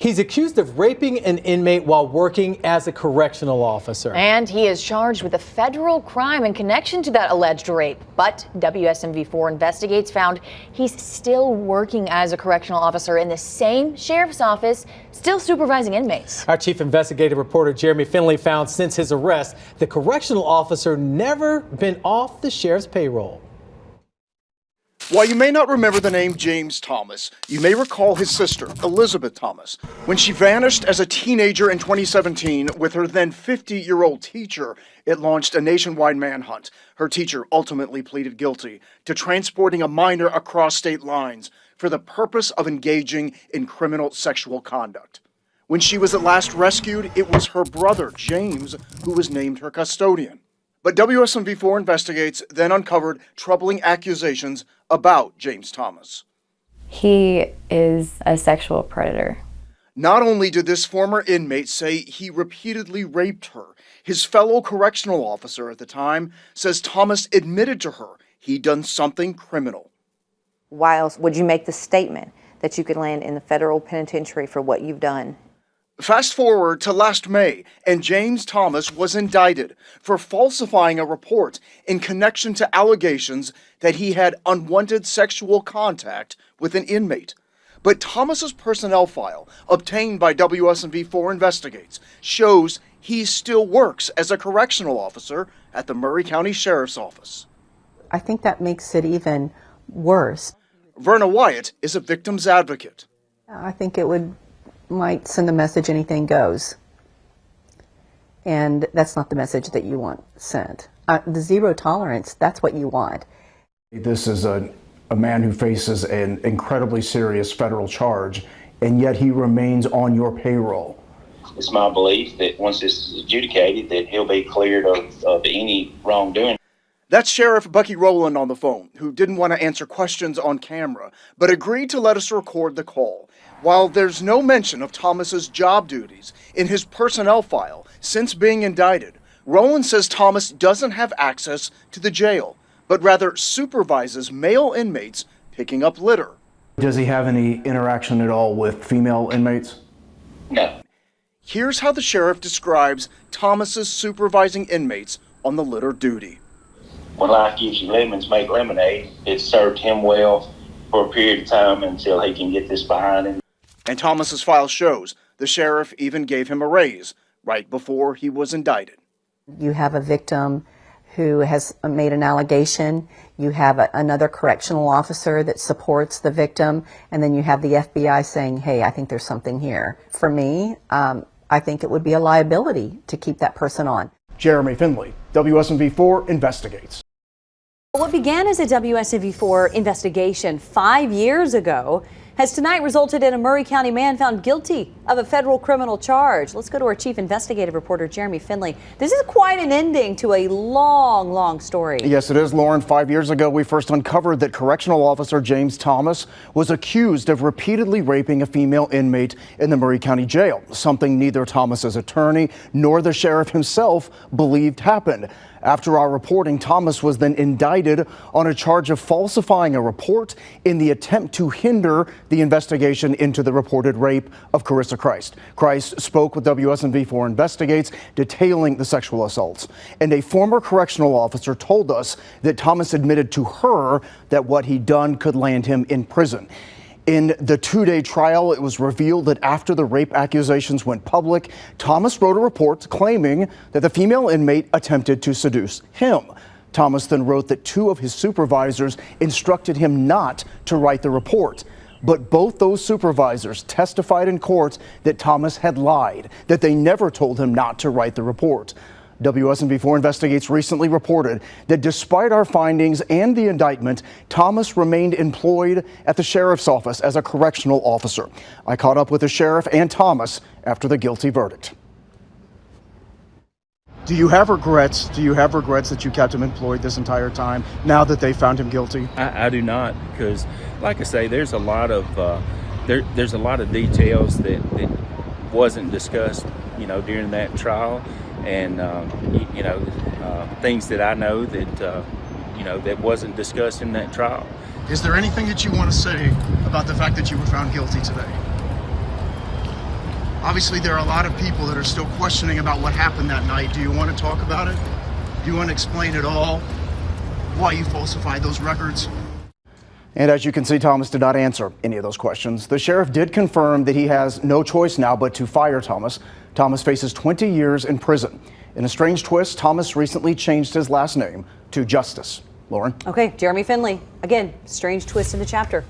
He's accused of raping an inmate while working as a correctional officer. And he is charged with a federal crime in connection to that alleged rape. But WSMV4 Investigates found he's still working as a correctional officer in the same sheriff's office, still supervising inmates. Our chief investigative reporter Jeremy Finley found since his arrest, the correctional officer never been off the sheriff's payroll. While you may not remember the name James Thomas, you may recall his sister, Elizabeth Thomas. When she vanished as a teenager in 2017 with her then 50-year-old teacher, it launched a nationwide manhunt. Her teacher ultimately pleaded guilty to transporting a minor across state lines for the purpose of engaging in criminal sexual conduct. When she was at last rescued, it was her brother, James, who was named her custodian. But WSMV4 Investigates then uncovered troubling accusations about James Thomas. He is a sexual predator. Not only did this former inmate say he repeatedly raped her, his fellow correctional officer at the time says Thomas admitted to her he'd done something criminal. Why else would you make the statement that you could land in the federal penitentiary for what you've done? Fast forward to last May, and James Thomas was indicted for falsifying a report in connection to allegations that he had unwanted sexual contact with an inmate. But Thomas's personnel file, obtained by WSMV4 Investigates, shows he still works as a correctional officer at the Murray County Sheriff's Office. I think that makes it even worse. Verna Wyatt is a victim's advocate. I think it might send the message anything goes. And that's not the message that you want sent. The zero tolerance, that's what you want. This is a man who faces an incredibly serious federal charge, and yet he remains on your payroll. It's my belief that once this is adjudicated, that he'll be cleared of any wrongdoing. That's Sheriff Bucky Rowland on the phone, who didn't want to answer questions on camera, but agreed to let us record the call. While there's no mention of Thomas's job duties in his personnel file since being indicted, Rowland says Thomas doesn't have access to the jail, but rather supervises male inmates picking up litter. Does he have any interaction at all with female inmates? No. Here's how the sheriff describes Thomas's supervising inmates on the litter duty. When life gives you lemons, make lemonade. It served him well for a period of time until he can get this behind him. And Thomas's file shows the sheriff even gave him a raise right before he was indicted. You have a victim who has made an allegation, you have another correctional officer that supports the victim, and then you have the FBI saying, hey, I think there's something here. For me, I think it would be a liability to keep that person on. Jeremy Finley, WSMV4 Investigates. What began as a WSMV4 investigation 5 years ago has tonight resulted in a Murray County man found guilty of a federal criminal charge. Let's go to our chief investigative reporter, Jeremy Finley. This is quite an ending to a long, long story. Yes, it is, Lauren. 5 years ago, we first uncovered that correctional officer James Thomas was accused of repeatedly raping a female inmate in the Murray County Jail, something neither Thomas's attorney nor the sheriff himself believed happened. After our reporting, Thomas was then indicted on a charge of falsifying a report in the attempt to hinder the investigation into the reported rape of Carissa Christ. Christ spoke with WSMV4 Investigates, detailing the sexual assaults. And a former correctional officer told us that Thomas admitted to her that what he'd done could land him in prison. In the two-day trial, it was revealed that after the rape accusations went public, Thomas wrote a report claiming that the female inmate attempted to seduce him. Thomas then wrote that two of his supervisors instructed him not to write the report. But both those supervisors testified in court that Thomas had lied, that they never told him not to write the report. WSMV4 Investigates recently reported that despite our findings and the indictment, Thomas remained employed at the sheriff's office as a correctional officer. I caught up with the sheriff and Thomas after the guilty verdict. Do you have regrets? Do you have regrets that you kept him employed this entire time now that they found him guilty? I do not, because like I say, there's a lot of there's a lot of details that wasn't discussed, during that trial. And, things that I know that, that wasn't discussed in that trial. Is there anything that you want to say about the fact that you were found guilty today? Obviously, there are a lot of people that are still questioning about what happened that night. Do you want to talk about it? Do you want to explain it all? Why you falsified those records? And as you can see, Thomas did not answer any of those questions. The sheriff did confirm that he has no choice now but to fire Thomas. Thomas faces 20 years in prison. In a strange twist, Thomas recently changed his last name to Justice. Lauren? Okay, Jeremy Finley. Again, strange twist in the chapter.